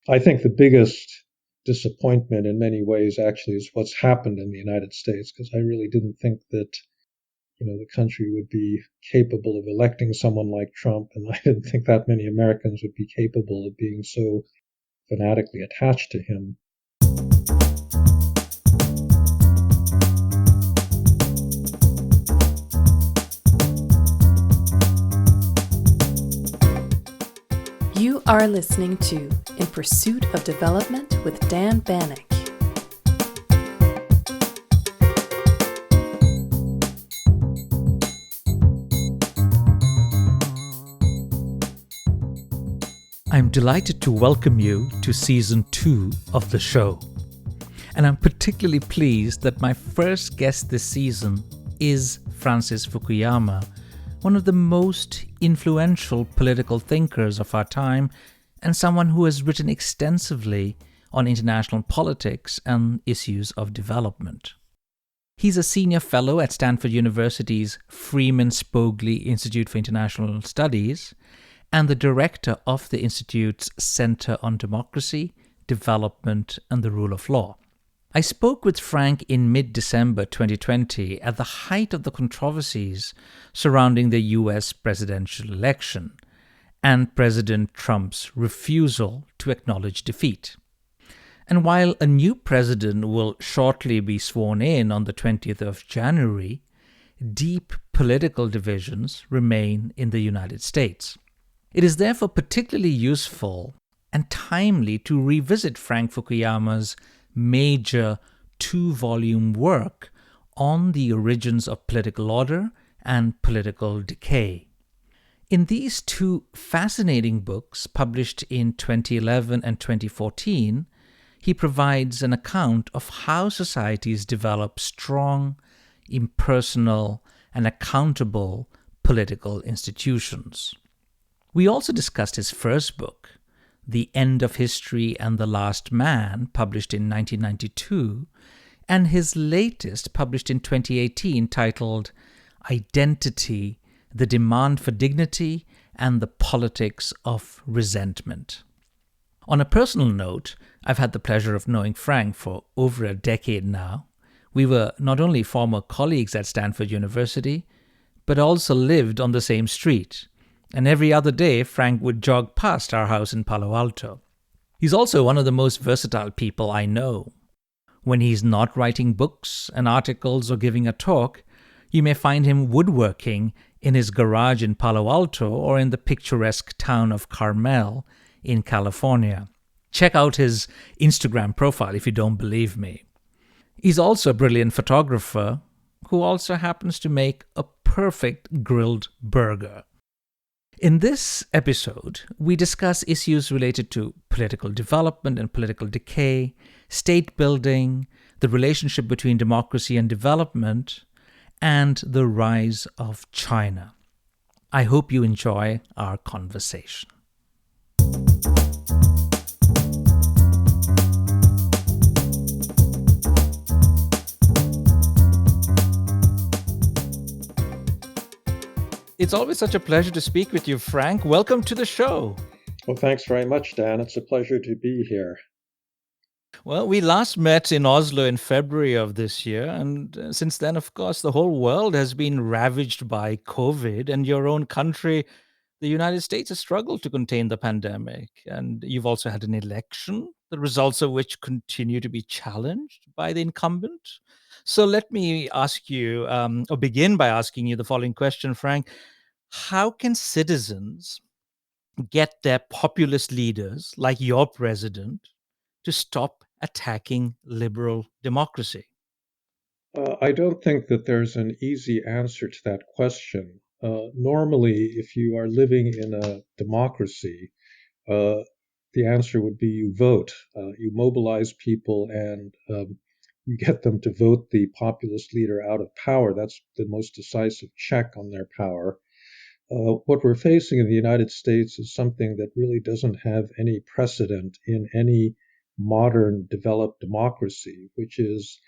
I think the biggest disappointment in many ways actually is what's happened in the United States, because I really didn't think that the country would be capable of electing someone like Trump, and I didn't think that many Americans would be capable of being so fanatically attached to him. You are listening to In Pursuit of Development with Dan Banik. I'm delighted to welcome you to Season 2 of the show. And I'm particularly pleased that my first guest this season is Francis Fukuyama, one of the most influential political thinkers of our time and someone who has written extensively on international politics and issues of development. He's a senior fellow at Stanford University's Freeman Spogli Institute for International Studies and the director of the Institute's Center on Democracy, Development and the Rule of Law. I spoke with Frank in mid-December 2020 at the height of the controversies surrounding the US presidential election and President Trump's refusal to acknowledge defeat. And while a new president will shortly be sworn in on the 20th of January, deep political divisions remain in the United States. It is therefore particularly useful and timely to revisit Frank Fukuyama's major two-volume work on the origins of political order and political decay. In these two fascinating books, published in 2011 and 2014, he provides an account of how societies develop strong, impersonal, and accountable political institutions. We also discussed his first book, The End of History and the Last Man, published in 1992, and his latest, published in 2018, titled Identity, the Demand for Dignity and the Politics of Resentment. On a personal note, I've had the pleasure of knowing Frank for over a decade now. We were not only former colleagues at Stanford University, but also lived on the same street. And every other day, Frank would jog past our house in Palo Alto. He's also one of the most versatile people I know. When he's not writing books and articles or giving a talk, you may find him woodworking in his garage in Palo Alto or in the picturesque town of Carmel in California. Check out his Instagram profile if you don't believe me. He's also a brilliant photographer who also happens to make a perfect grilled burger. In this episode, we discuss issues related to political development and political decay, state building, the relationship between democracy and development, and the rise of China. I hope you enjoy our conversation. It's always such a pleasure to speak with you, Frank. Welcome to the show. Well, thanks very much, Dan. It's a pleasure to be here. Well, we last met in Oslo in February of this year, and since then, of course, the whole world has been ravaged by COVID, and your own country, the United States, has struggled to contain the pandemic. And you've also had an election, the results of which continue to be challenged by the incumbent. So let me ask you, or begin by asking you the following question, Frank. How can citizens get their populist leaders, like your president, to stop attacking liberal democracy? I don't think that there's an easy answer to that question. Normally, if you are living in a democracy, the answer would be you vote. You mobilize people and you get them to vote the populist leader out of power. That's the most decisive check on their power. What we're facing in the United States is something that really doesn't have any precedent in any modern developed democracy, which is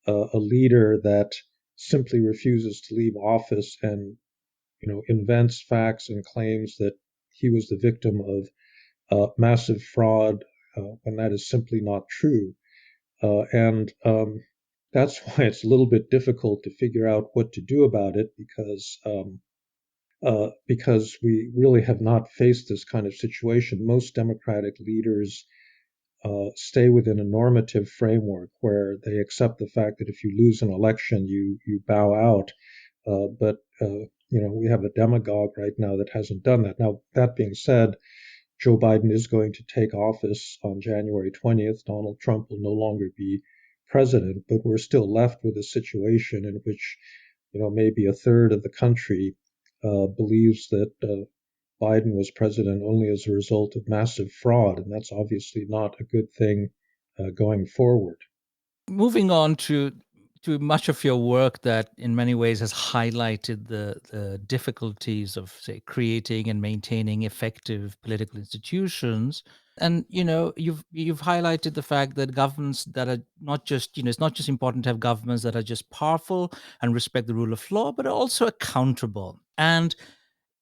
a leader that simply refuses to leave office and invents facts and claims that he was the victim of massive fraud, when that is simply not true. And that's why it's a little bit difficult to figure out what to do about it, because we really have not faced this kind of situation. Most democratic leaders stay within a normative framework where they accept the fact that if you lose an election, you bow out. But we have a demagogue right now that hasn't done that. Now, that being said, Joe Biden is going to take office on January 20th. Donald Trump will no longer be president, but we're still left with a situation in which, maybe a third of the country believes that Biden was president only as a result of massive fraud, and that's obviously not a good thing going forward. Moving on to much of your work that in many ways has highlighted the difficulties of, say, creating and maintaining effective political institutions. And you've highlighted the fact that governments that are not just, it's not just important to have governments that are just powerful and respect the rule of law, but are also accountable. And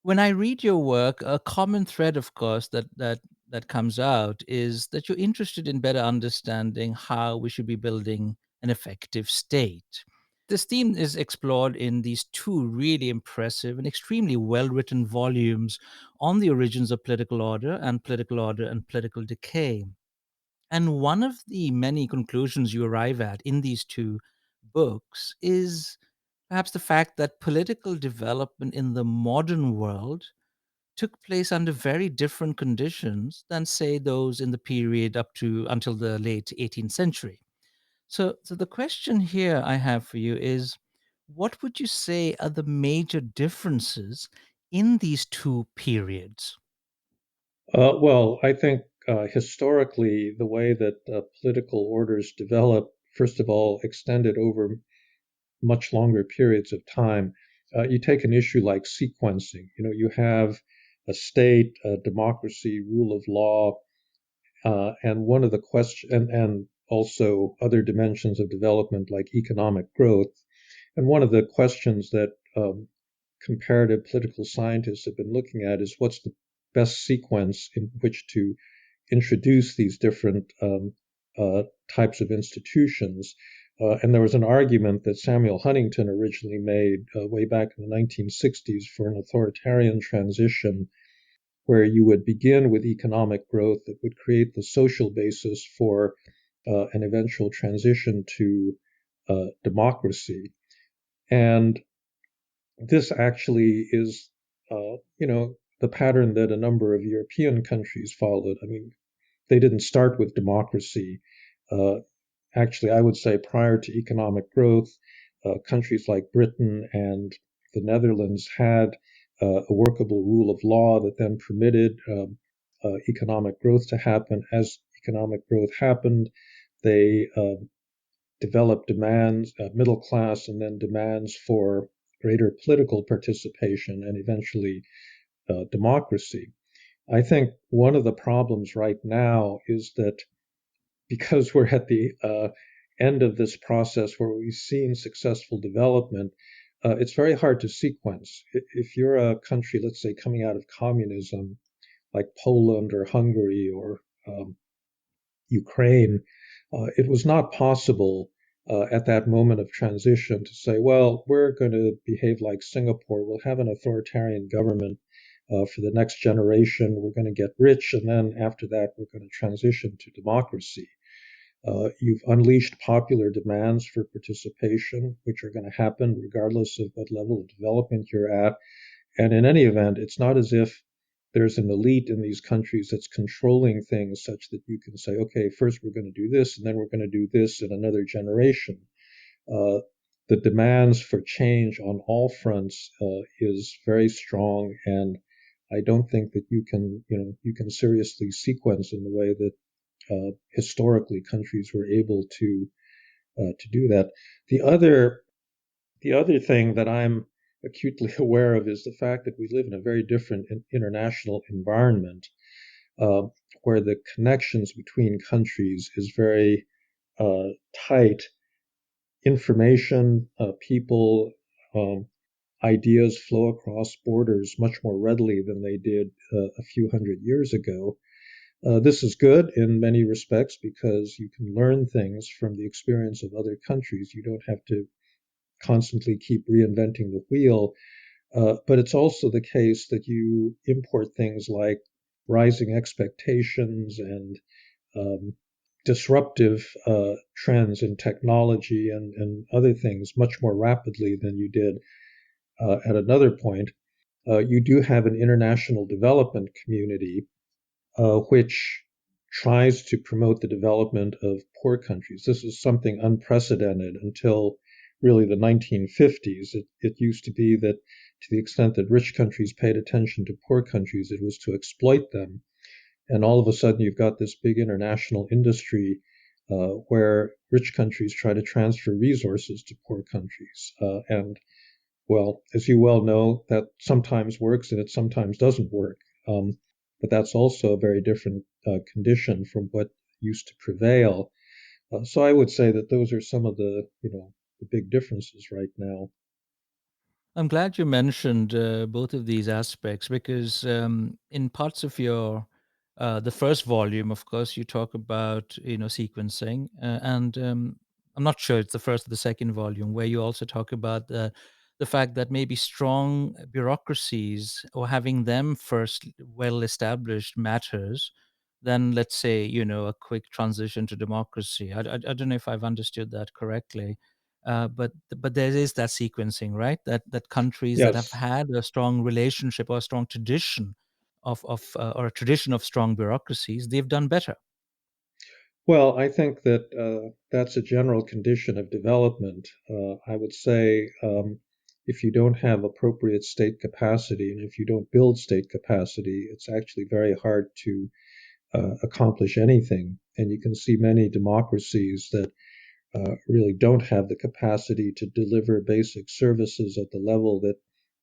when I read your work, a common thread, of course, that comes out is that you're interested in better understanding how we should be building an effective state. This theme is explored in these two really impressive and extremely well-written volumes on the origins of political order and political decay. And one of the many conclusions you arrive at in these two books is perhaps the fact that political development in the modern world took place under very different conditions than, say, those in the period up to until the late 18th century. So the question here I have for you is, what would you say are the major differences in these two periods? Well, I think historically, the way that political orders develop, first of all, extended over much longer periods of time. You take an issue like sequencing. You have a state, a democracy, rule of law, and one of the questions, and also other dimensions of development like economic growth. And one of the questions that comparative political scientists have been looking at is what's the best sequence in which to introduce these different types of institutions. And there was an argument that Samuel Huntington originally made way back in the 1960s for an authoritarian transition where you would begin with economic growth that would create the social basis for an eventual transition to democracy. And this actually is, the pattern that a number of European countries followed. I mean, they didn't start with democracy. Uh, Actually, I would say prior to economic growth, countries like Britain and the Netherlands had a workable rule of law that then permitted economic growth to happen. As economic growth happened, they developed demands, middle class, and then demands for greater political participation and eventually democracy. I think one of the problems right now is that because we're at the end of this process where we've seen successful development, it's very hard to sequence. If you're a country, let's say, coming out of communism, like Poland or Hungary or Ukraine, it was not possible at that moment of transition to say, well, we're going to behave like Singapore. We'll have an authoritarian government for the next generation. We're going to get rich, and then after that, we're going to transition to democracy. You've unleashed popular demands for participation, which are going to happen regardless of what level of development you're at. And in any event, it's not as if there's an elite in these countries that's controlling things such that you can say, okay, first we're going to do this, and then we're going to do this in another generation. Uh, the demands for change on all fronts is very strong, and I don't think that you can seriously sequence in the way that historically countries were able to do that. The other the other thing that I'm acutely aware of is the fact that we live in a very different international environment uh, where the connections between countries is very uh, tight. Information, people, ideas flow across borders much more readily than they did a few hundred years ago. This is good in many respects because you can learn things from the experience of other countries. You don't have to constantly keep reinventing the wheel. But it's also the case that you import things like rising expectations and um, disruptive trends in technology and other things much more rapidly than you did at another point. You do have an international development community which tries to promote the development of poor countries. This is something unprecedented until really the 1950s. It used to be that to the extent that rich countries paid attention to poor countries, it was to exploit them. And all of a sudden, you've got this big international industry where rich countries try to transfer resources to poor countries. And well, as you well know, that sometimes works and it sometimes doesn't work. But that's also a very different condition from what used to prevail. So I would say that those are some of the big differences right now. I'm glad you mentioned both of these aspects because in parts of your the first volume, of course, you talk about sequencing, and I'm not sure it's the first or the second volume where you also talk about the fact that maybe strong bureaucracies or having them first well established matters than let's say a quick transition to democracy. I don't know if I've understood that correctly. But there is that sequencing, right? That countries that have Yes. had a strong relationship or a strong tradition or a tradition of strong bureaucracies, they've done better. Well, I think that that's a general condition of development. I would say if you don't have appropriate state capacity and if you don't build state capacity, it's actually very hard to accomplish anything. And you can see many democracies that really don't have the capacity to deliver basic services at the level that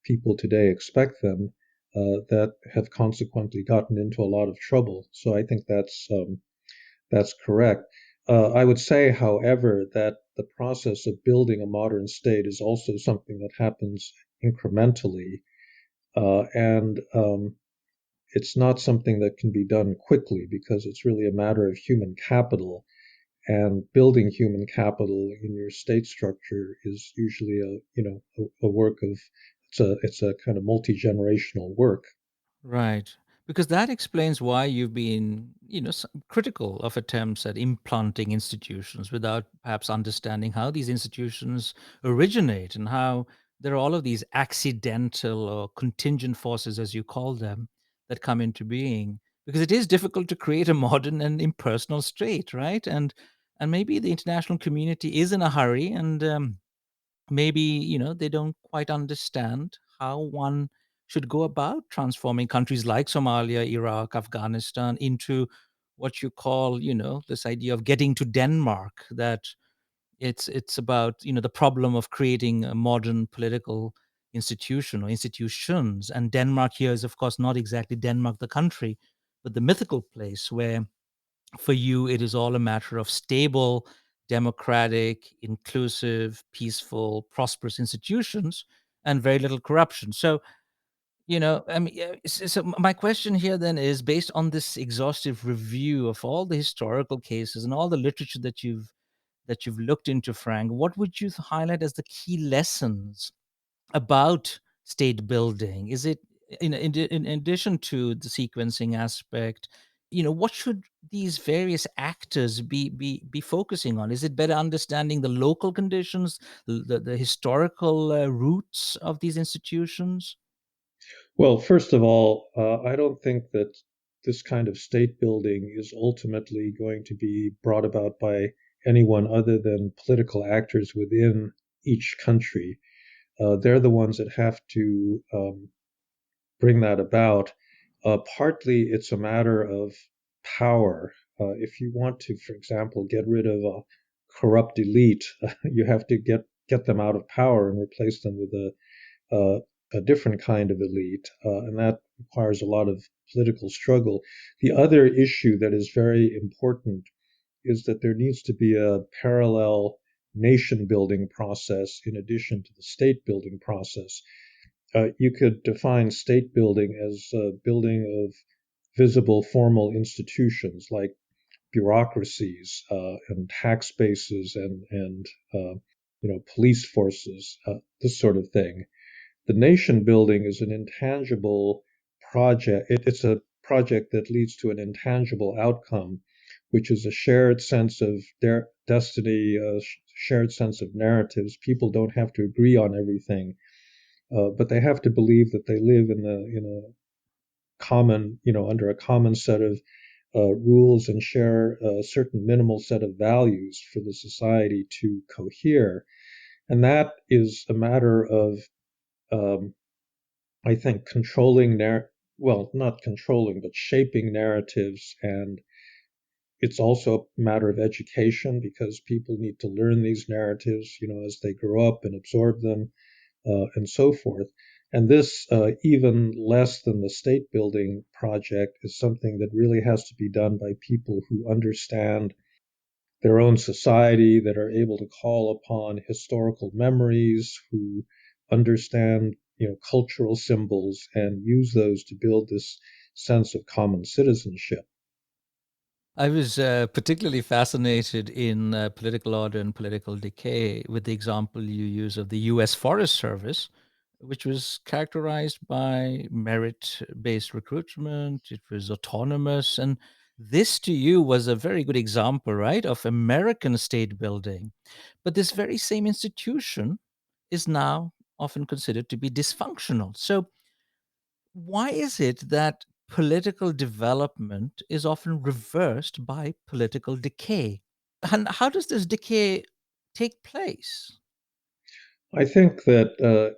people today expect them, that have consequently gotten into a lot of trouble. So I think that's correct. I would say, however, that the process of building a modern state is also something that happens incrementally, and it's not something that can be done quickly because it's really a matter of human capital. And building human capital in your state structure is usually a work of it's a kind of multi-generational work. Right. Because that explains why you've been, critical of attempts at implanting institutions without perhaps understanding how these institutions originate and how there are all of these accidental or contingent forces, as you call them, that come into being. Because it is difficult to create a modern and impersonal state, right? And maybe the international community is in a hurry, and maybe they don't quite understand how one should go about transforming countries like Somalia, Iraq, Afghanistan into what you call this idea of getting to Denmark, that it's about the problem of creating a modern political institution or institutions. And Denmark here is of course not exactly Denmark the country, but the mythical place where for you, it is all a matter of stable, democratic, inclusive, peaceful, prosperous institutions and very little corruption. So, I mean, so my question here then is based on this exhaustive review of all the historical cases and all the literature that you've looked into, Frank, what would you highlight as the key lessons about state building? Is it in addition to the sequencing aspect, what should these various actors be focusing on? Is it better understanding the local conditions, the historical roots of these institutions? Well, first of all, I don't think that this kind of state building is ultimately going to be brought about by anyone other than political actors within each country. They're the ones that have to bring that about. Partly it's a matter of power. If you want to, for example, get rid of a corrupt elite, you have to get them out of power and replace them with a different kind of elite, and that requires a lot of political struggle. The other issue that is very important is that there needs to be a parallel nation building process in addition to the state building process. You could define state building as building of visible formal institutions like bureaucracies and tax bases and police forces, this sort of thing. The nation building is an intangible project. It's a project that leads to an intangible outcome, which is a shared sense of destiny, a shared sense of narratives. People don't have to agree on everything, but they have to believe that they live in a common, under a common set of rules and share a certain minimal set of values for the society to cohere. And that is a matter of, um, I think, well, not controlling, but shaping narratives. And it's also a matter of education because people need to learn these narratives, as they grow up and absorb them, and so forth. And this, even less than the state building project, is something that really has to be done by people who understand their own society, that are able to call upon historical memories, who understand, cultural symbols and use those to build this sense of common citizenship. I was particularly fascinated in Political Order and Political Decay with the example you use of the US Forest Service, which was characterized by merit based recruitment. It was autonomous. And this to you was a very good example, right, of American state building. But this very same institution is now often considered to be dysfunctional. So, why is it that political development is often reversed by political decay? And how does this decay take place? I think that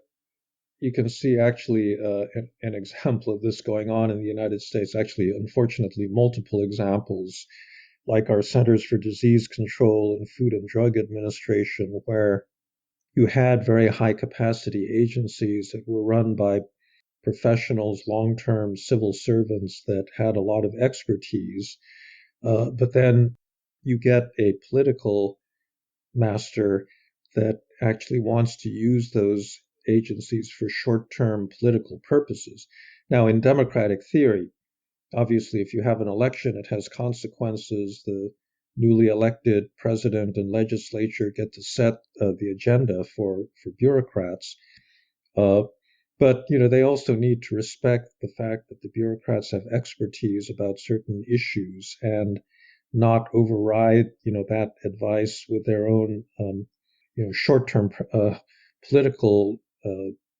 you can see actually an example of this going on in the United States, actually, unfortunately, multiple examples, like our Centers for Disease Control and Food and Drug Administration, where you had very high capacity agencies that were run by professionals, long term civil servants that had a lot of expertise. But then you get a political master that actually wants to use those agencies for short term political purposes. Now, in democratic theory, obviously, if you have an election, it has consequences. The newly elected president and legislature get to set the agenda for bureaucrats. Uh, but they also need to respect the fact that the bureaucrats have expertise about certain issues and not override that advice with their own short-term political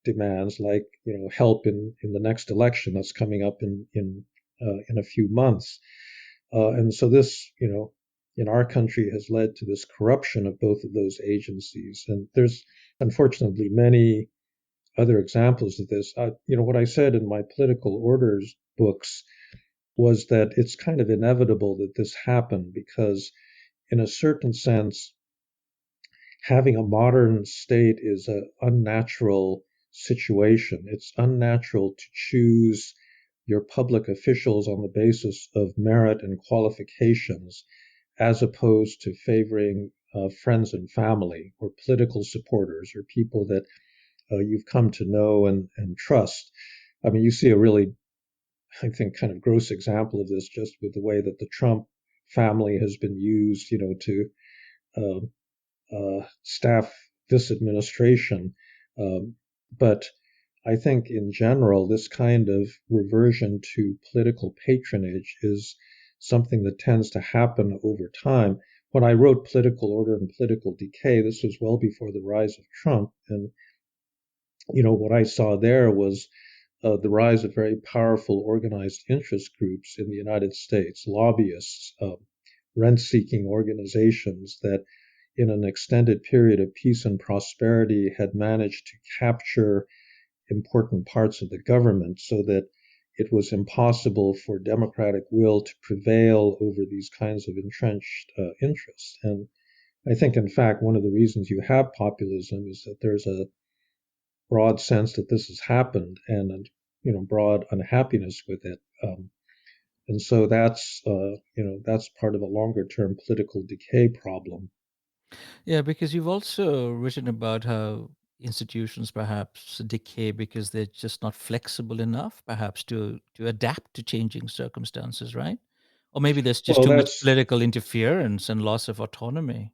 demands, like help in the next election that's coming up in a few months. And so this in our country has led to this corruption of both of those agencies. And there's unfortunately many other examples of this. What I said in my political orders books was that it's kind of inevitable that this happened because, in a certain sense, having a modern state is an unnatural situation. It's unnatural to choose your public officials on the basis of merit and qualifications as opposed to favoring friends and family or political supporters or people that you've come to know and trust. I mean, you see a really, I think, kind of gross example of this just with the way that the Trump family has been used, to staff this administration. But I think in general, this kind of reversion to political patronage is something that tends to happen over time. When I wrote Political Order and Political Decay, this was well before the rise of Trump. And what I saw there was the rise of very powerful organized interest groups in the United States, lobbyists, rent seeking organizations that, in an extended period of peace and prosperity, had managed to capture important parts of the government so that it was impossible for democratic will to prevail over these kinds of entrenched interests. And I think, in fact, one of the reasons you have populism is that there's a broad sense that this has happened and broad unhappiness with it. And so that's part of a longer term political decay problem. Yeah, because you've also written about how institutions perhaps decay because they're just not flexible enough, perhaps to adapt to changing circumstances, right? Or maybe there's just Well, too much that's political interference and loss of autonomy.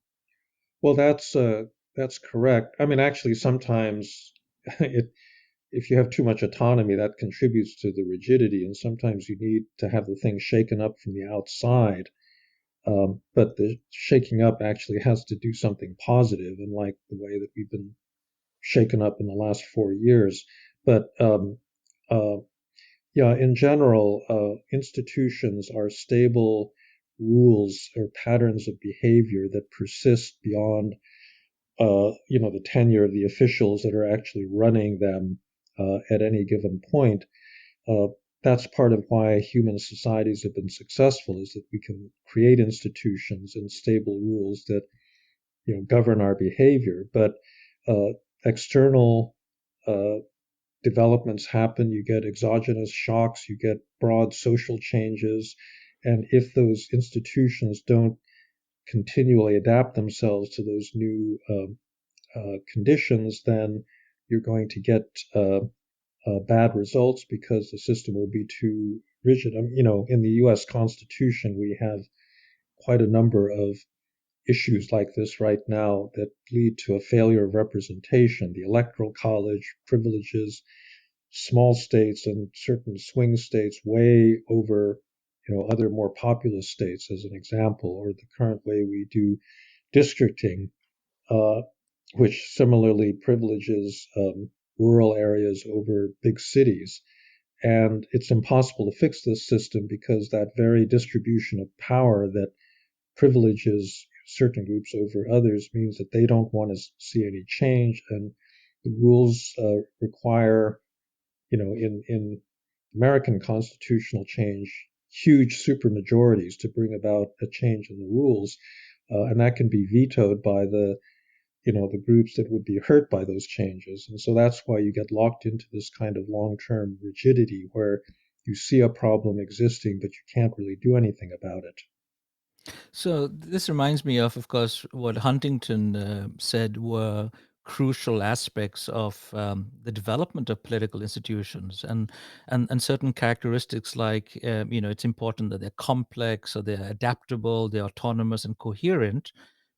well, that's correct. I mean, actually, sometimes it, if you have too much autonomy, that contributes to the rigidity, and sometimes you need to have the thing shaken up from the outside. But the shaking up actually has to do something positive, unlike the way that we've been shaken up in the last 4 years. But uh, yeah, in general, institutions are stable rules or patterns of behavior that persist beyond, the tenure of the officials that are actually running them at any given point. Uh, that's part of why human societies have been successful, is that we can create institutions and stable rules that govern our behavior. But uh, external uh, developments happen. You get exogenous shocks. You get broad social changes, and if those institutions don't continually adapt themselves to those new conditions, then you're going to get bad results because the system will be too rigid. In the U.S. Constitution, we have quite a number of issues like this right now that lead to a failure of representation. The Electoral College, privileges, small states and certain swing states way over other more populous states, as an example, or the current way we do districting, uh, which similarly privileges rural areas over big cities. And it's impossible to fix this system because that very distribution of power that privileges certain groups over others means that they don't want to see any change. And the rules require, in American constitutional change, huge supermajorities to bring about a change in the rules. And that can be vetoed by the groups that would be hurt by those changes. And so that's why you get locked into this kind of long-term rigidity where you see a problem existing, but you can't really do anything about it. So this reminds me of course, what Huntington said were crucial aspects of the development of political institutions, and certain characteristics like it's important that they're complex or they're adaptable, they're autonomous and coherent.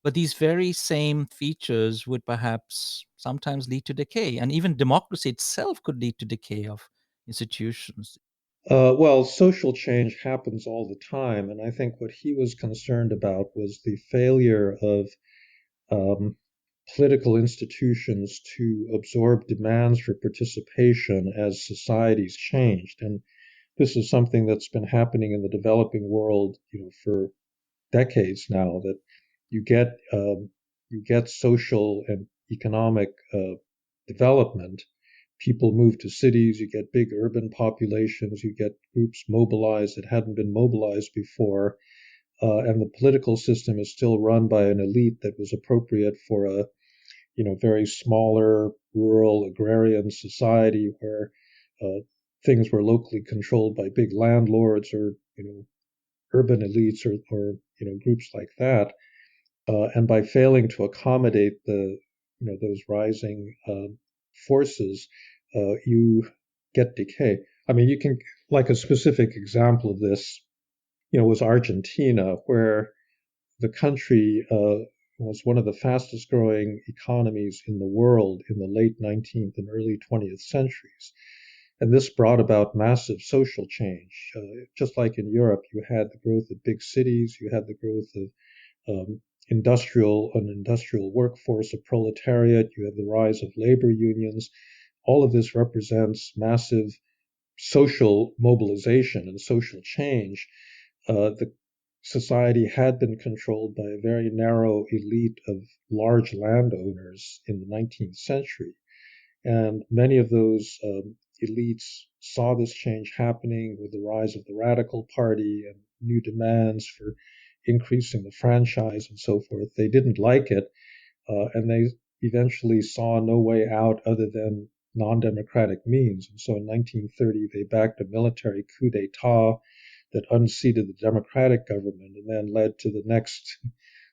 But these very same features would perhaps sometimes lead to decay, and even democracy itself could lead to decay of institutions. Well, social change happens all the time, and I think what he was concerned about was the failure of um, political institutions to absorb demands for participation as societies changed. And this is something that's been happening in the developing world, for decades now. That you get um, you get social and economic development. People move to cities. You get big urban populations. You get groups mobilized that hadn't been mobilized before. And the political system is still run by an elite that was appropriate for a very smaller rural agrarian society where things were locally controlled by big landlords or urban elites or groups like that. And by failing to accommodate those rising forces, you get decay. I mean, you can, like, a specific example of this, was Argentina, where the country was one of the fastest growing economies in the world in the late 19th and early 20th centuries. And this brought about massive social change. Just like in Europe, you had the growth of big cities, you had the growth of an industrial workforce, a proletariat, you have the rise of labor unions. All of this represents massive social mobilization and social change. The society had been controlled by a very narrow elite of large landowners in the 19th century. And many of those elites saw this change happening with the rise of the Radical Party and new demands for increasing the franchise and so forth. They didn't like it, and they eventually saw no way out other than non-democratic means. And so in 1930, they backed a military coup d'etat that unseated the democratic government and then led to the next.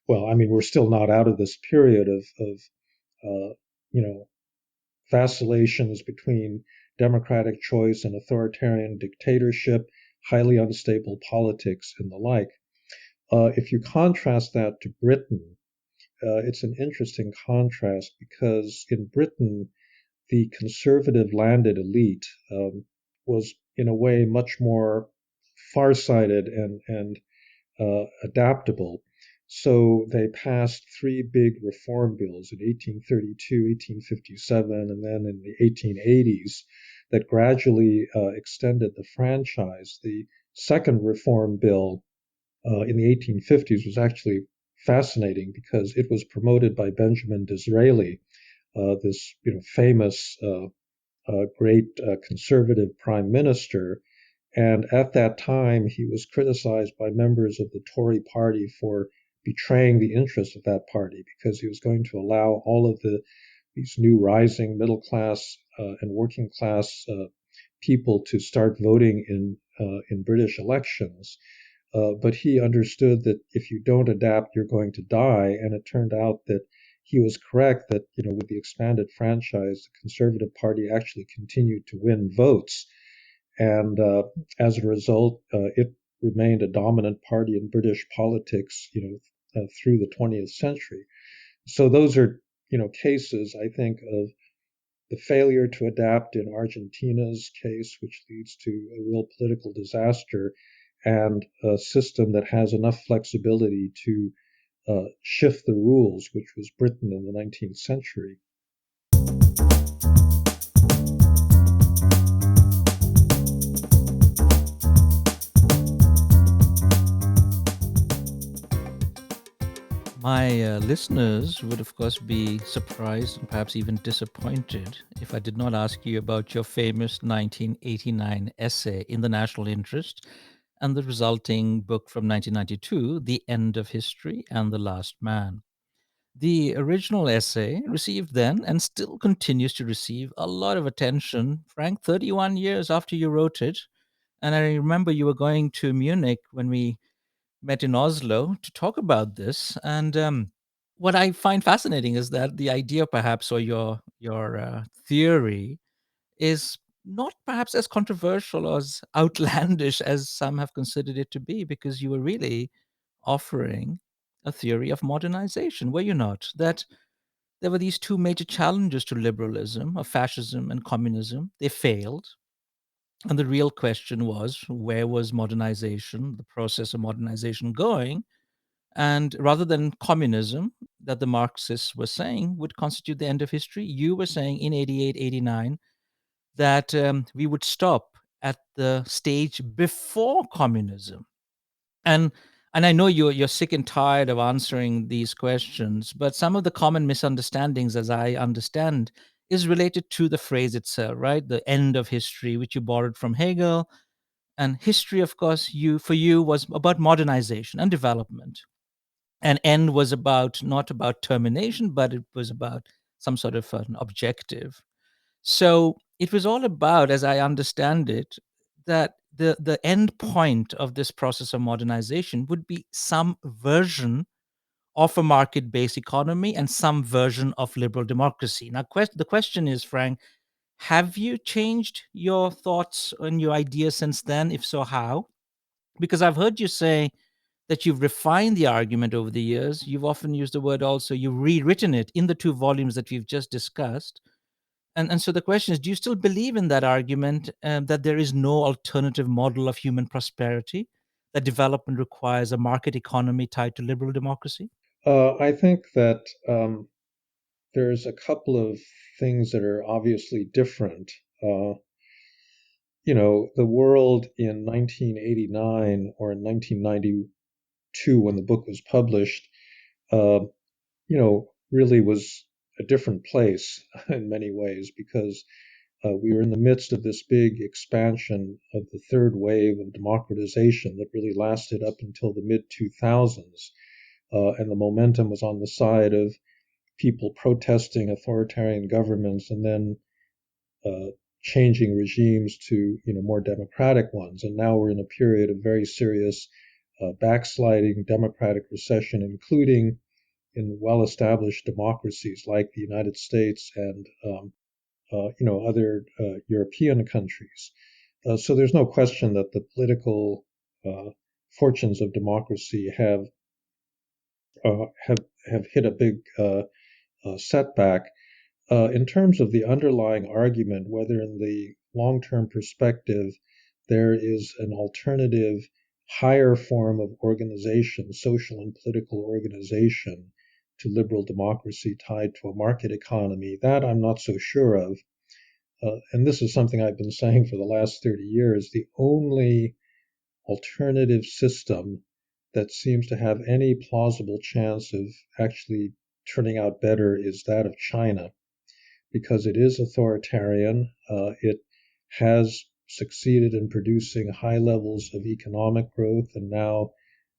Well, I mean, we're still not out of this period of uh, you know, vacillations between democratic choice and authoritarian dictatorship, highly unstable politics, and the like. If you contrast that to Britain, it's an interesting contrast because in Britain, the conservative landed elite was, in a way, much more farsighted and adaptable. So they passed three big reform bills in 1832, 1857, and then in the 1880s that gradually extended the franchise. The second reform bill in the 1850s was actually fascinating because it was promoted by Benjamin Disraeli, this famous great conservative prime minister. And at that time, he was criticized by members of the Tory party for betraying the interests of that party because he was going to allow all of these new rising middle class and working class people to start voting in British elections. But he understood that if you don't adapt, you're going to die. And it turned out that he was correct that, with the expanded franchise, the Conservative Party actually continued to win votes. And as a result, it remained a dominant party in British politics, through the 20th century. So those are, cases, I think, of the failure to adapt in Argentina's case, which leads to a real political disaster, and a system that has enough flexibility to shift the rules, which was Britain in the 19th century. My listeners would, of course, be surprised and perhaps even disappointed if I did not ask you about your famous 1989 essay in the National Interest and the resulting book from 1992, The End of History and the Last Man. The original essay received then and still continues to receive a lot of attention, Frank, 31 years after you wrote it. And I remember you were going to Munich when we met in Oslo to talk about this. And what I find fascinating is that the idea, perhaps, or your theory, is not perhaps as controversial or as outlandish as some have considered it to be, because you were really offering a theory of modernization, were you not? That there were these two major challenges to liberalism, of fascism and communism. They failed. And the real question was, where was modernization, the process of modernization, going? And rather than communism, that the Marxists were saying would constitute the end of history, you were saying in 88, 89 that we would stop at the stage before communism. And and I know you're sick and tired of answering these questions, but some of the common misunderstandings, as I understand, is related to the phrase itself, right? The end of history, which you borrowed from Hegel. And history, of course, for you was about modernization and development. And end was about not about termination, but it was about some sort of an objective. So it was all about, as I understand it, that the end point of this process of modernization would be some version of a market-based economy and some version of liberal democracy. Now, the question is, Frank, have you changed your thoughts and your ideas since then? If so, how? Because I've heard you say that you've refined the argument over the years. You've often used the word also, you've rewritten it in the two volumes that we've just discussed. And so the question is, do you still believe in that argument, that there is no alternative model of human prosperity, that development requires a market economy tied to liberal democracy? I think that there's a couple of things that are obviously different. Uh, the world in 1989 or in 1992, when the book was published, uh, really was a different place in many ways because we were in the midst of this big expansion of the third wave of democratization that really lasted up until the mid 2000s. And the momentum was on the side of people protesting authoritarian governments and then uh, changing regimes to more democratic ones. And now we're in a period of very serious backsliding democratic recession, including in well-established democracies like the United States and other European countries. So there's no question that the political fortunes of democracy have hit a big setback. In terms of the underlying argument, whether in the long-term perspective there is an alternative, higher form of organization, social and political organization, to liberal democracy tied to a market economy, that I'm not so sure of. And this is something I've been saying for the last 30 years. The only alternative system that seems to have any plausible chance of actually turning out better is that of China, because it is authoritarian. It has succeeded in producing high levels of economic growth and now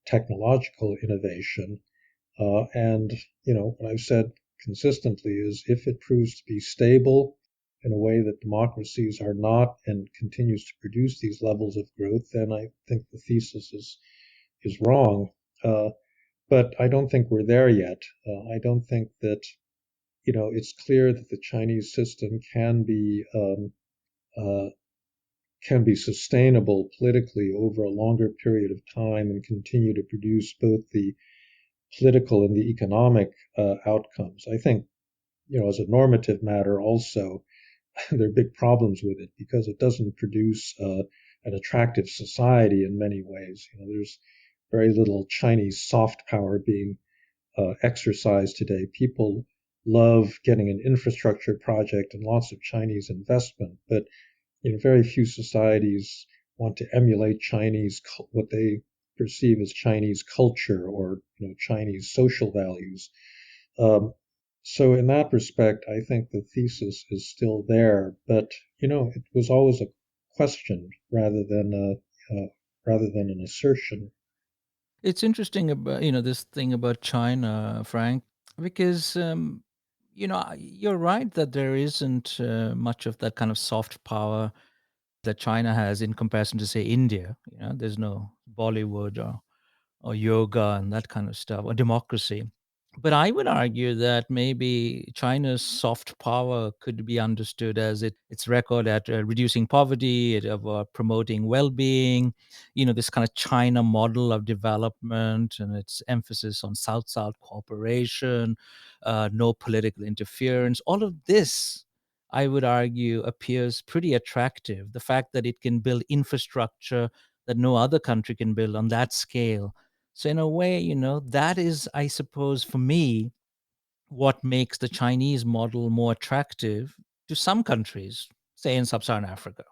technological innovation. And, what I've said consistently is if it proves to be stable in a way that democracies are not and continues to produce these levels of growth, then I think the thesis is wrong. But I don't think we're there yet. I don't think that it's clear that the Chinese system uh, can be sustainable politically over a longer period of time and continue to produce both the political and the economic outcomes. I think, as a normative matter, also there are big problems with it because it doesn't produce an attractive society in many ways. There's very little Chinese soft power being exercised today. People love getting an infrastructure project and lots of Chinese investment, but very few societies want to emulate what they perceive as Chinese culture or Chinese social values. Um, so in that respect, I think the thesis is still there, but it was always a question rather than an assertion. It's interesting about this thing about China, Frank, because you're right that there isn't much of that kind of soft power that China has in comparison to say India. There's no Bollywood or yoga and that kind of stuff or democracy. But I would argue that maybe China's soft power could be understood as its record at reducing poverty, of promoting well-being, this kind of China model of development and its emphasis on South-South cooperation, no political interference. All of this, I would argue, appears pretty attractive. The fact that it can build infrastructure that no other country can build on that scale. So in a way, that is, I suppose, for me, what makes the Chinese model more attractive to some countries, say in sub-Saharan Africa.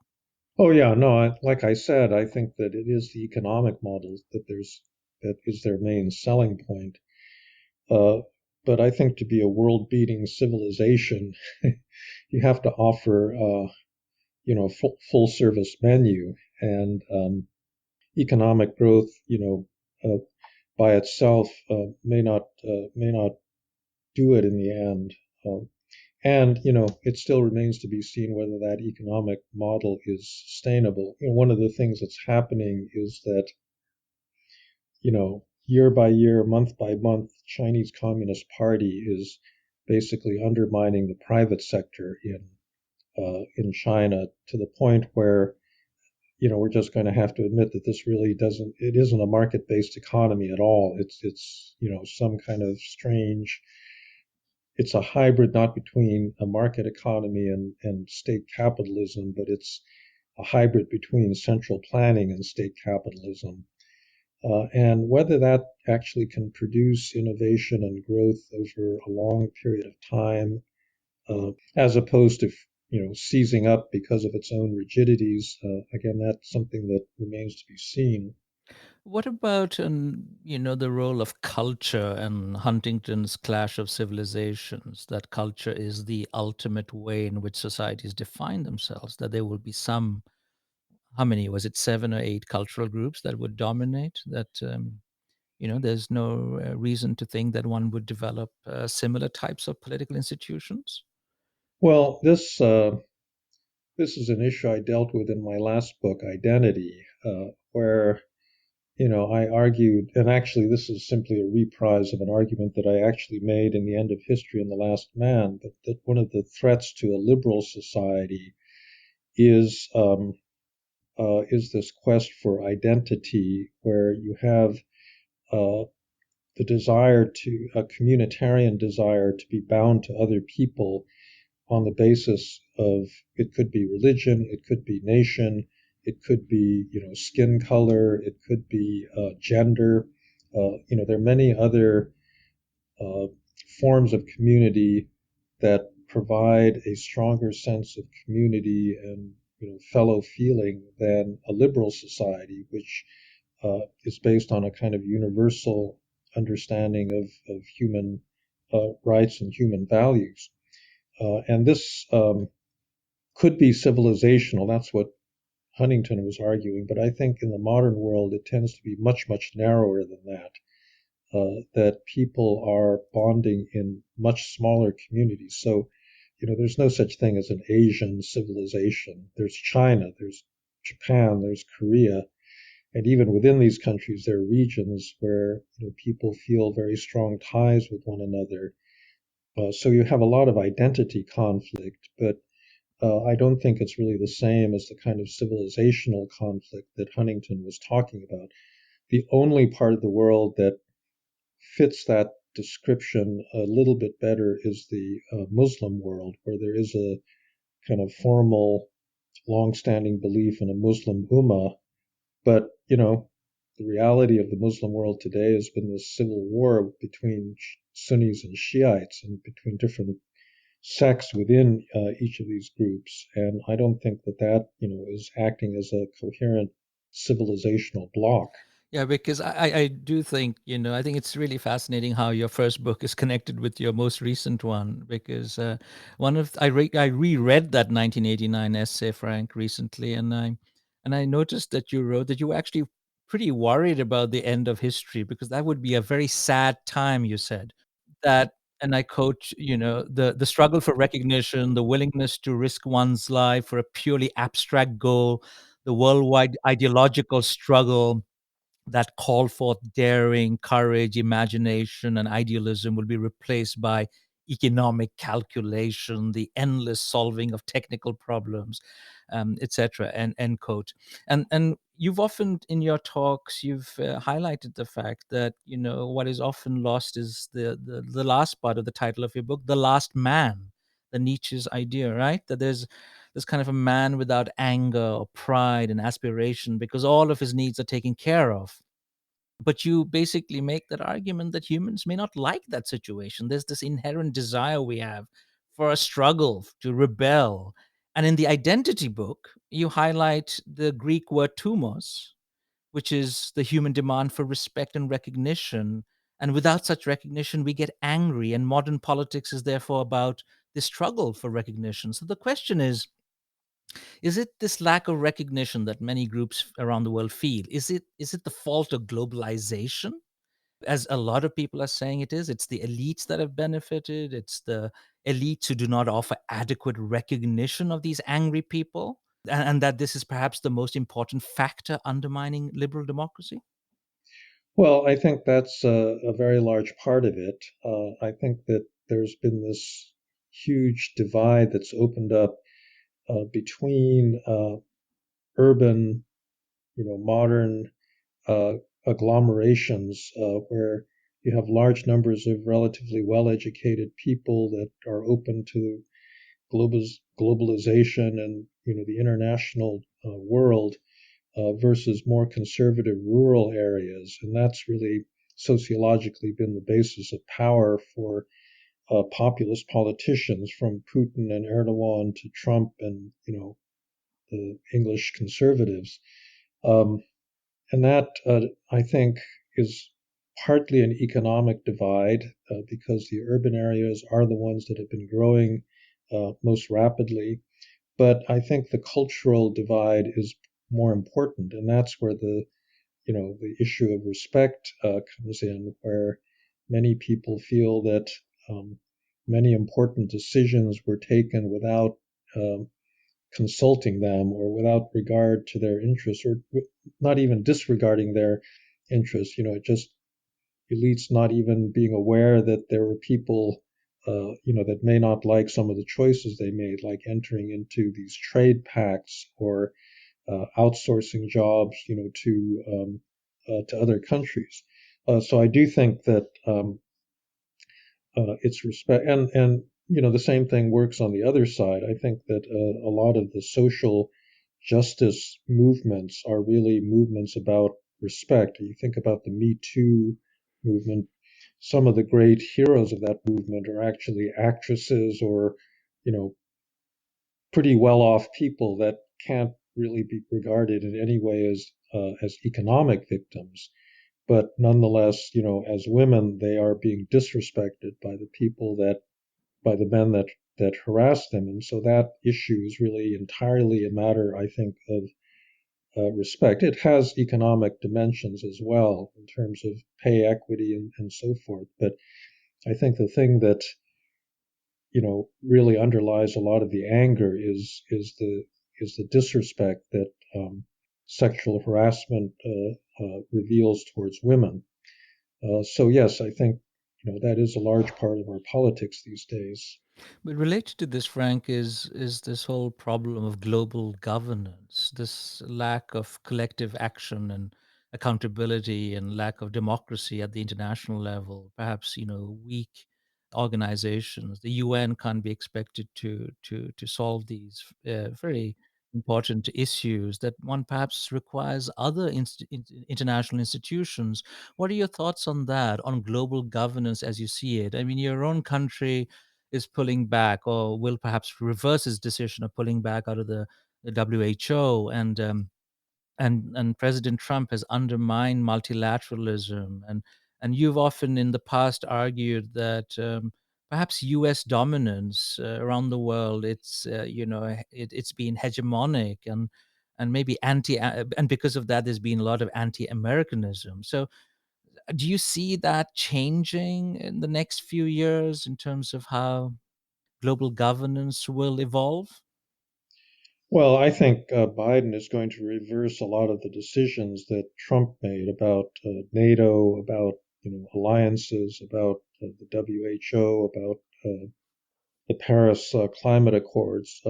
Oh yeah, no, like I said, I think that it is the economic models that is their main selling point. Uh, but I think to be a world-beating civilization, you have to offer, full service menu, and economic growth, by itself may not do it in the end. And it still remains to be seen whether that economic model is sustainable. One of the things that's happening is that year by year, month by month, Chinese Communist Party is basically undermining the private sector in China to the point where we're just going to have to admit that this really it isn't a market-based economy at all. It's some kind of strange. It's a hybrid, not between a market economy and state capitalism, but it's a hybrid between central planning and state capitalism. And whether that actually can produce innovation and growth over a long period of time, as opposed to seizing up because of its own rigidities, again, that's something that remains to be seen. What about, the role of culture and Huntington's Clash of Civilizations? That culture is the ultimate way in which societies define themselves. That there will be some, how many was it, 7 or 8 cultural groups that would dominate? That there's no reason to think that one would develop similar types of political institutions. Well, this is an issue I dealt with in my last book, Identity, where I argued, and actually this is simply a reprise of an argument that I actually made in The End of History and The Last Man, but that one of the threats to a liberal society is this quest for identity, where you have the desire a communitarian desire to be bound to other people on the basis of, it could be religion, it could be nation, it could be skin color, it could be gender. There are many other uh, forms of community that provide a stronger sense of community and fellow feeling than a liberal society, which is based on a kind of universal understanding of human rights and human values. And this could be civilizational. That's what Huntington was arguing. But I think in the modern world, it tends to be much, much narrower than that. That people are bonding in much smaller communities. So, there's no such thing as an Asian civilization. There's China, there's Japan, there's Korea. And even within these countries, there are regions where people feel very strong ties with one another. So you have a lot of identity conflict, but I don't think it's really the same as the kind of civilizational conflict that Huntington was talking about. The only part of the world that fits that description a little bit better is the Muslim world, where there is a kind of formal, long-standing belief in a Muslim ummah. But, the reality of the Muslim world today has been this civil war between Sunnis and Shiites and between different sects within each of these groups. And I don't think that is acting as a coherent civilizational bloc. Yeah, because I do think, I think it's really fascinating how your first book is connected with your most recent one. Because I reread that 1989 essay, Frank, recently, and I noticed that you wrote that you were actually pretty worried about the end of history, because that would be a very sad time, you said. That, and I quote, the struggle for recognition, the willingness to risk one's life for a purely abstract goal, the worldwide ideological struggle that call forth daring, courage, imagination, and idealism will be replaced by economic calculation, the endless solving of technical problems, etc. And end quote. And you've often in your talks you've highlighted the fact that what is often lost is the last part of the title of your book, the last man, the Nietzsche's idea, right? That there's kind of a man without anger or pride and aspiration because all of his needs are taken care of. But you basically make that argument that humans may not like that situation. There's this inherent desire we have for a struggle, to rebel. And in the identity book, you highlight the Greek word thumos, which is the human demand for respect and recognition. And without such recognition, we get angry. And modern politics is therefore about the struggle for recognition. So the question is it this lack of recognition that many groups around the world feel? Is it the fault of globalization, as a lot of people are saying it is? It's the elites that have benefited. It's the elites who do not offer adequate recognition of these angry people, and that this is perhaps the most important factor undermining liberal democracy. Well, I think that's a very large part of it. I think that there's been this huge divide that's opened up between urban, modern agglomerations where you have large numbers of relatively well-educated people that are open to globalization and the international world versus more conservative rural areas, and that's really sociologically been the basis of power for populist politicians, from Putin and Erdogan to Trump and the English conservatives. Um, and that, I think, is partly an economic divide because the urban areas are the ones that have been growing most rapidly. But I think the cultural divide is more important, and that's where the issue of respect comes in, where many people feel that many important decisions were taken without um, consulting them or without regard to their interests, or not even disregarding their interest. Just elites not even being aware that there were people, that may not like some of the choices they made, like entering into these trade pacts or outsourcing jobs, to other countries. So I do think that it's respect, and the same thing works on the other side. I think that a lot of the social justice movements are really movements about respect. You think about the Me Too movement. Some of the great heroes of that movement are actually actresses or, you know, pretty well-off people that can't really be regarded in any way as economic victims. But nonetheless, as women, they are being disrespected by the men that harass them, and so that issue is really entirely a matter, I think, of respect. It has economic dimensions as well in terms of pay equity and so forth. But I think the thing that really underlies a lot of the anger is the disrespect that sexual harassment reveals towards women. So yes, I think that is a large part of our politics these days. But related to this, Frank, is this whole problem of global governance, this lack of collective action and accountability, and lack of democracy at the international level. Perhaps weak organizations. The UN can't be expected to solve these very important issues that one perhaps requires other international institutions. What are your thoughts on that, on global governance as you see it? I mean, your own country is pulling back, or will perhaps reverse its decision of pulling back out of the WHO, and President Trump has undermined multilateralism, and you've often in the past argued that perhaps U.S. dominance around the world, it's been hegemonic, and maybe and because of that there's been a lot of anti-Americanism. So do you see that changing in the next few years in terms of how global governance will evolve? Well, I think Biden is going to reverse a lot of the decisions that Trump made about NATO, about alliances, about the WHO, about the Paris Climate Accords.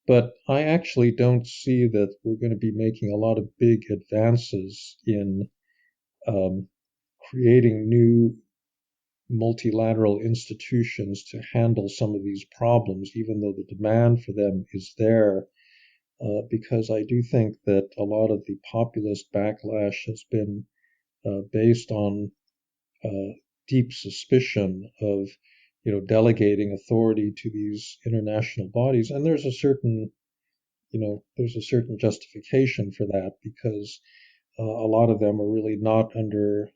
But I actually don't see that we're going to be making a lot of big advances in um, creating new multilateral institutions to handle some of these problems, even though the demand for them is there. Because I do think that a lot of the populist backlash has been based on uh, deep suspicion of, delegating authority to these international bodies, and there's a certain justification for that because a lot of them are really not under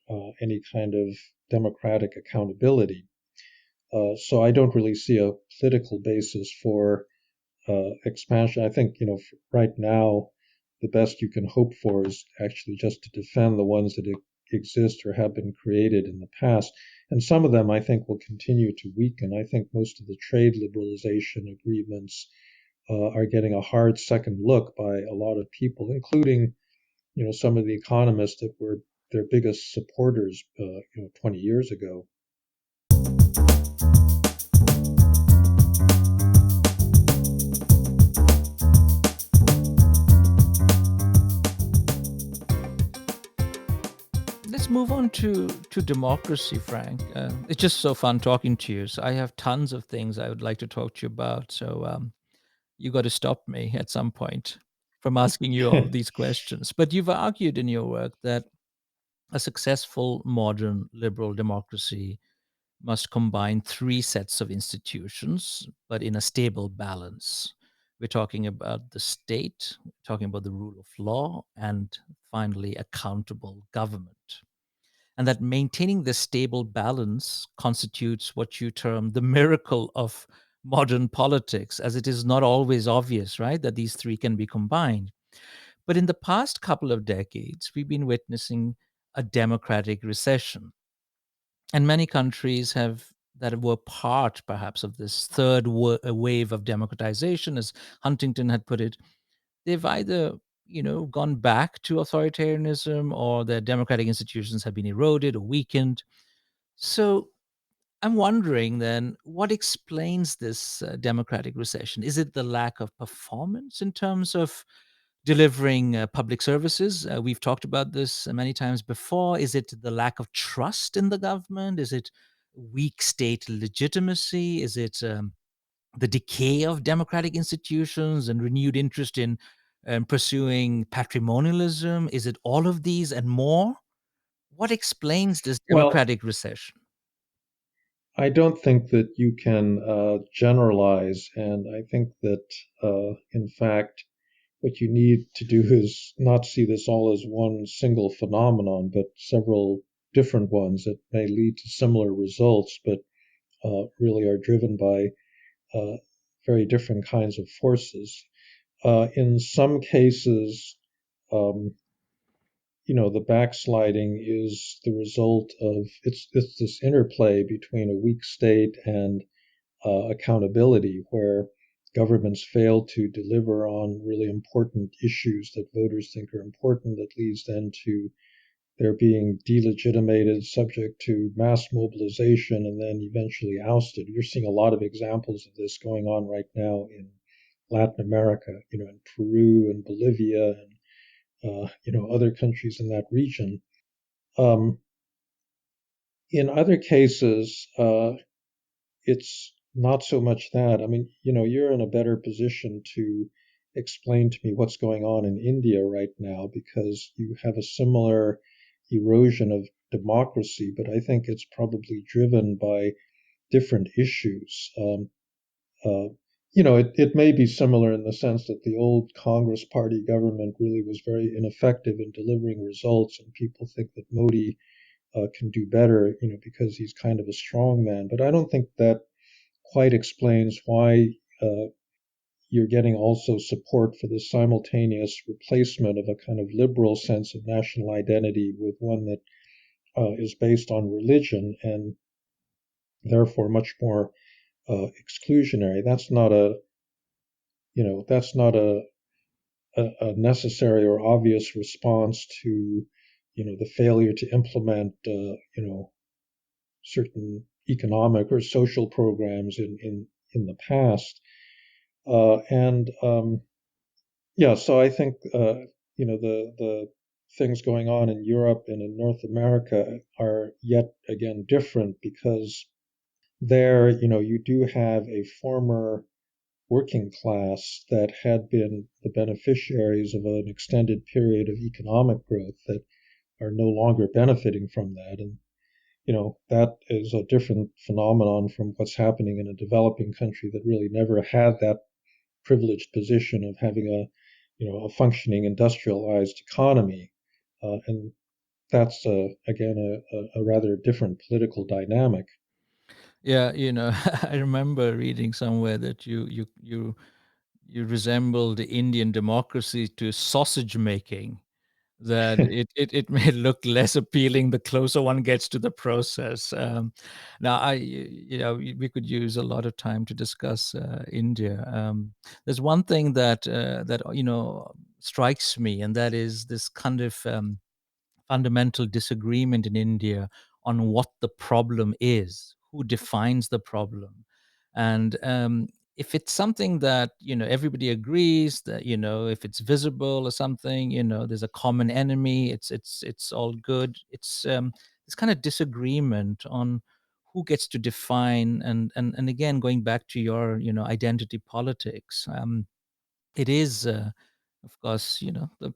any kind of democratic accountability. So I don't really see a political basis for expansion. I think, right now, the best you can hope for is actually just to defend the ones that exist or have been created in the past. And some of them, I think, will continue to weaken. I think most of the trade liberalization agreements are getting a hard second look by a lot of people, including, some of the economists that were their biggest supporters, 20 years ago. Let's move on to democracy, Frank. It's just so fun talking to you. So I have tons of things I would like to talk to you about. So you got to stop me at some point from asking you all of these questions. But you've argued in your work that a successful modern liberal democracy must combine three sets of institutions, but in a stable balance. We're talking about the state, we're talking about the rule of law, and finally, accountable government. And that maintaining this stable balance constitutes what you term the miracle of modern politics, as it is not always obvious, right, that these three can be combined. But in the past couple of decades, we've been witnessing a democratic recession. And many countries have that were part perhaps of this third wave of democratization, as Huntington had put it, they've either gone back to authoritarianism, or their democratic institutions have been eroded or weakened. So I'm wondering then, what explains this democratic recession? Is it the lack of performance in terms of delivering public services? We've talked about this many times before. Is it the lack of trust in the government? Is it weak state legitimacy? Is it the decay of democratic institutions and renewed interest in pursuing patrimonialism? Is it all of these and more? What explains this Well, democratic recession? I don't think that you can generalize, and I think that, in fact, what you need to do is not see this all as one single phenomenon, but several different ones that may lead to similar results, but really are driven by uh, very different kinds of forces. In some cases, um, the backsliding is the result of it's this interplay between a weak state and accountability, where governments fail to deliver on really important issues that voters think are important, that leads then to their being delegitimated, subject to mass mobilization, and then eventually ousted. You're seeing a lot of examples of this going on right now in Latin America, in Peru and Bolivia and other countries in that region. Um, in other cases, it's not so much that. I mean, you're in a better position to explain to me what's going on in India right now because you have a similar erosion of democracy, but I think it's probably driven by different issues. Uh, it may be similar in the sense that the old Congress Party government really was very ineffective in delivering results, and people think that Modi can do better, because he's kind of a strong man. But I don't think that quite explains why you're getting also support for the simultaneous replacement of a kind of liberal sense of national identity with one that is based on religion and therefore much more exclusionary. That's not a necessary or obvious response to the failure to implement certain economic or social programs in the past. And Yeah, so I think the things going on in Europe and in North America are yet again different because there, you do have a former working class that had been the beneficiaries of an extended period of economic growth that are no longer benefiting from that. And that is a different phenomenon from what's happening in a developing country that really never had that privileged position of having a functioning industrialized economy, and that's again a rather different political dynamic. Yeah, I remember reading somewhere that you resemble the Indian democracy to sausage making. That it may look less appealing the closer one gets to the process. Now, we could use a lot of time to discuss India. There's one thing that strikes me, and that is this kind of fundamental disagreement in India on what the problem is, who defines the problem, and if it's something that everybody agrees that if it's visible or something, there's a common enemy. It's all good. It's this kind of disagreement on who gets to define, and again going back to your identity politics. It is. Of course,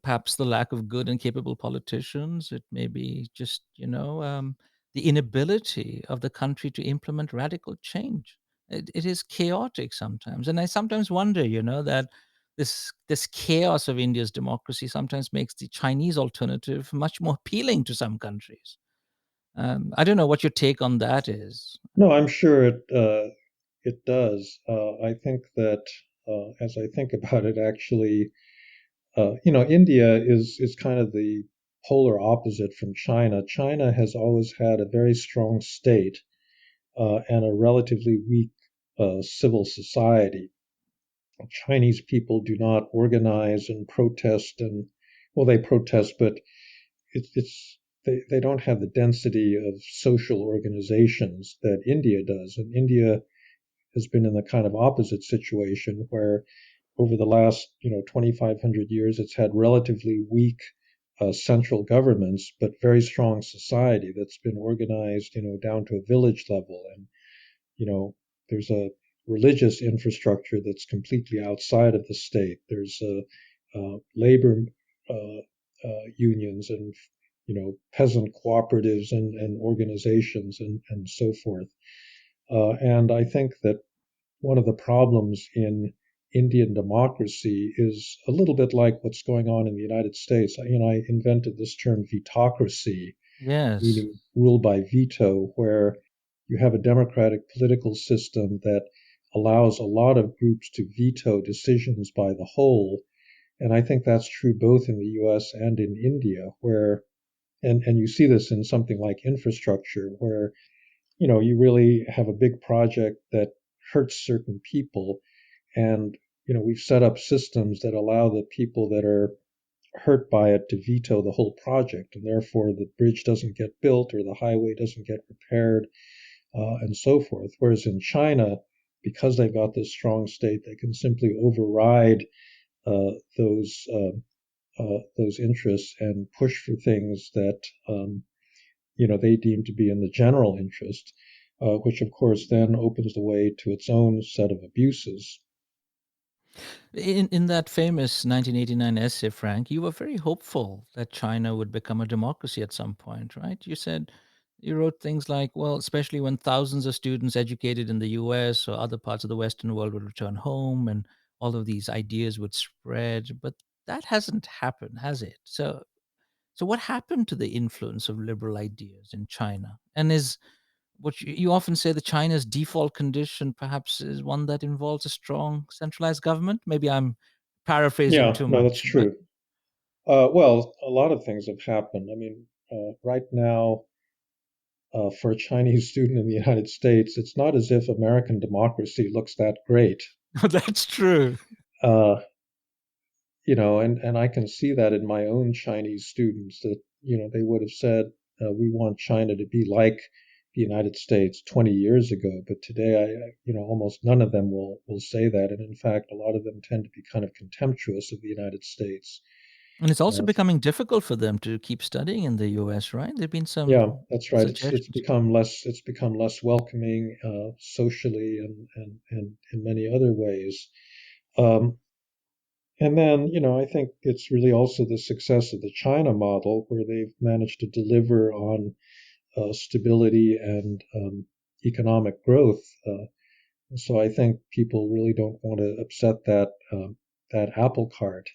perhaps the lack of good and capable politicians. It may be just, the inability of the country to implement radical change. It is chaotic sometimes, and I sometimes wonder, that this chaos of India's democracy sometimes makes the Chinese alternative much more appealing to some countries. I don't know what your take on that is. No, I'm sure it does. I think that as I think about it, actually, India is kind of the polar opposite from China. China has always had a very strong state and a relatively weak civil society. Chinese people do not organize and protest, and well, they protest, but it's they don't have the density of social organizations that India does. And India has been in the kind of opposite situation where over the last 2,500 years it's had relatively weak central governments, but very strong society that's been organized down to a village level. And there's a religious infrastructure that's completely outside of the state. There's labor unions and peasant cooperatives and organizations and so forth. And I think that one of the problems in Indian democracy is a little bit like what's going on in the United States. I invented this term vetocracy, Yes. meaning rule by veto, where you have a democratic political system that allows a lot of groups to veto decisions by the whole. And I think that's true both in the US and in India, where, and you see this in something like infrastructure, where, you really have a big project that hurts certain people. And, we've set up systems that allow the people that are hurt by it to veto the whole project. And therefore, the bridge doesn't get built or the highway doesn't get repaired and so forth. Whereas in China, because they've got this strong state, they can simply override uh, those those interests and push for things that they deem to be in the general interest, which of course then opens the way to its own set of abuses. In that famous 1989 essay, Frank, you were very hopeful that China would become a democracy at some point, right? You wrote things like, well, especially when thousands of students educated in the US or other parts of the Western world would return home and all of these ideas would spread. But that hasn't happened, has it? So what happened to the influence of liberal ideas in China? And is what you often say that China's default condition perhaps is one that involves a strong centralized government? Maybe I'm paraphrasing Yeah, too no, that's much, but true. Well, a lot of things have happened. I mean, right now, for a Chinese student in the United States, it's not as if American democracy looks that great. that's true. Uh, and I can see that in my own Chinese students that, they would have said, we want China to be like the United States 20 years ago. But today, almost none of them will say that. And in fact, a lot of them tend to be kind of contemptuous of the United States. And it's also Uh, becoming difficult for them to keep studying in the US, right? There've been some yeah, that's right. It's suggestions. become less welcoming socially and in many other ways. Um, And then, I think it's really also the success of the China model, where they've managed to deliver on stability and economic growth. So I think people really don't want to upset that apple cart.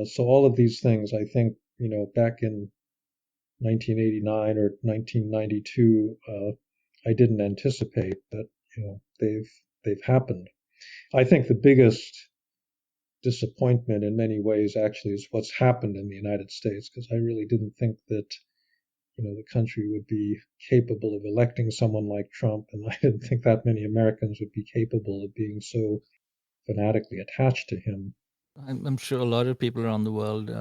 So all of these things, I think, back in 1989 or 1992, I didn't anticipate that. They've happened. I think the biggest disappointment in many ways actually is what's happened in the United States, because I really didn't think that the country would be capable of electing someone like Trump, and I didn't think that many Americans would be capable of being so fanatically attached to him. I'm sure a lot of people around the world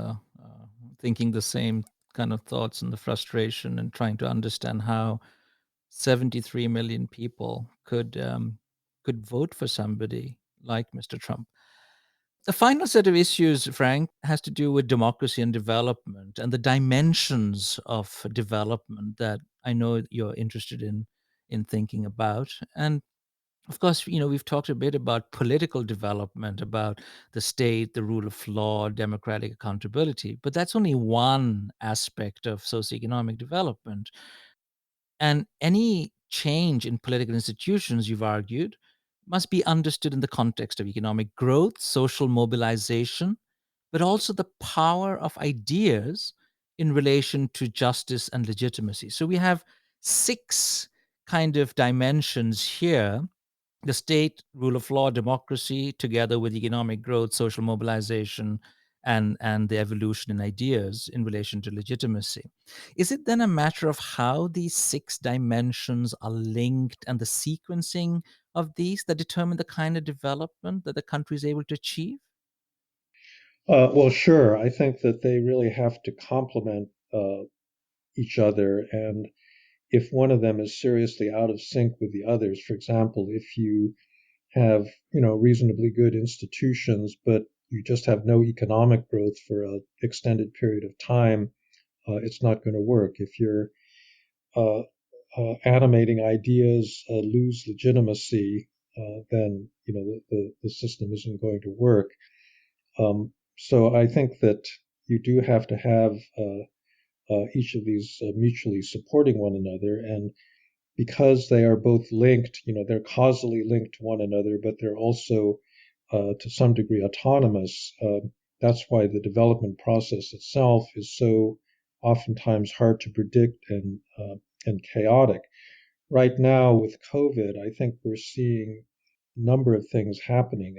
thinking the same kind of thoughts and the frustration and trying to understand how 73 million people could vote for somebody like Mr. Trump. The final set of issues, Frank, has to do with democracy and development and the dimensions of development that I know you're interested in thinking about. And of course, we've talked a bit about political development, about the state, the rule of law, democratic accountability, but that's only one aspect of socioeconomic development. And any change in political institutions, you've argued, must be understood in the context of economic growth, social mobilization, but also the power of ideas in relation to justice and legitimacy. So we have six kind of dimensions here: the state, rule of law, democracy, together with economic growth, social mobilization, and the evolution in ideas in relation to legitimacy. Is it then a matter of how these 6 dimensions are linked and the sequencing of these that determine the kind of development that the country is able to achieve? Well, sure. I think that they really have to complement each other. And if one of them is seriously out of sync with the others, for example, if you have, reasonably good institutions, but you just have no economic growth for an extended period of time, it's not going to work. If you're uh, animating ideas lose legitimacy, then the system isn't going to work. So I think that you do have to have each of these mutually supporting one another, and because they are both linked, they're causally linked to one another, but they're also to some degree autonomous. That's why the development process itself is so oftentimes hard to predict and chaotic. Right now with COVID, I think we're seeing a number of things happening,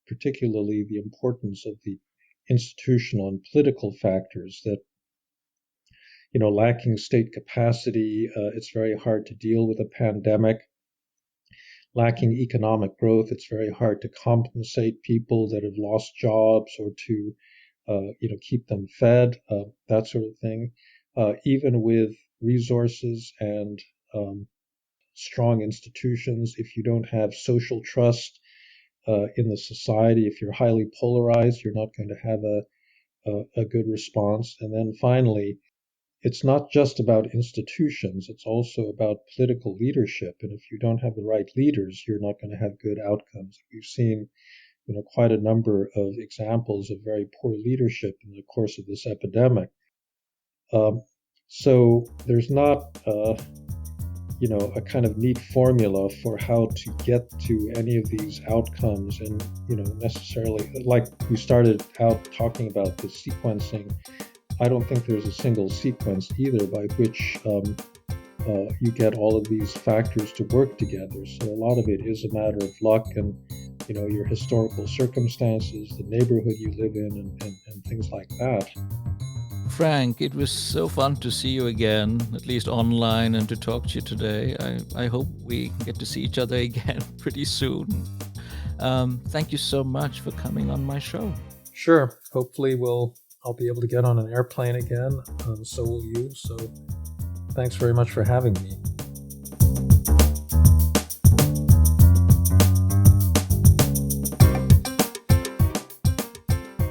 particularly the importance of the institutional and political factors that lacking state capacity, it's very hard to deal with a pandemic. Lacking economic growth, it's very hard to compensate people that have lost jobs or to, keep them fed, that sort of thing. Even with resources and strong institutions, if you don't have social trust in the society, if you're highly polarized, you're not going to have a good response. And then finally, it's not just about institutions, it's also about political leadership. And if you don't have the right leaders, you're not going to have good outcomes. We've seen quite a number of examples of very poor leadership in the course of this epidemic. So there's not a kind of neat formula for how to get to any of these outcomes, and necessarily, like we started out talking about the sequencing, I don't think there's a single sequence either by which you get all of these factors to work together. So a lot of it is a matter of luck and your historical circumstances, the neighborhood you live in, and things like that. Frank, it was so fun to see you again, at least online, and to talk to you today. I hope we get to see each other again pretty soon. Thank you so much for coming on my show. Sure. Hopefully I'll be able to get on an airplane again. So will you. So thanks very much for having me.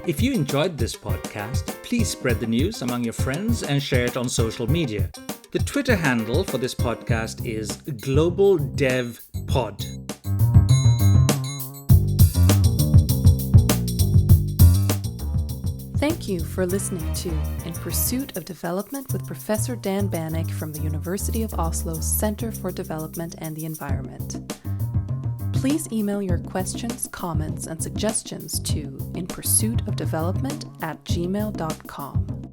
If you enjoyed this podcast, please spread the news among your friends and share it on social media. The Twitter handle for this podcast is GlobalDevPod. Thank you for listening to In Pursuit of Development with Professor Dan Banik from the University of Oslo's Center for Development and the Environment. Please email your questions, comments, and suggestions to inpursuitofdevelopment@gmail.com.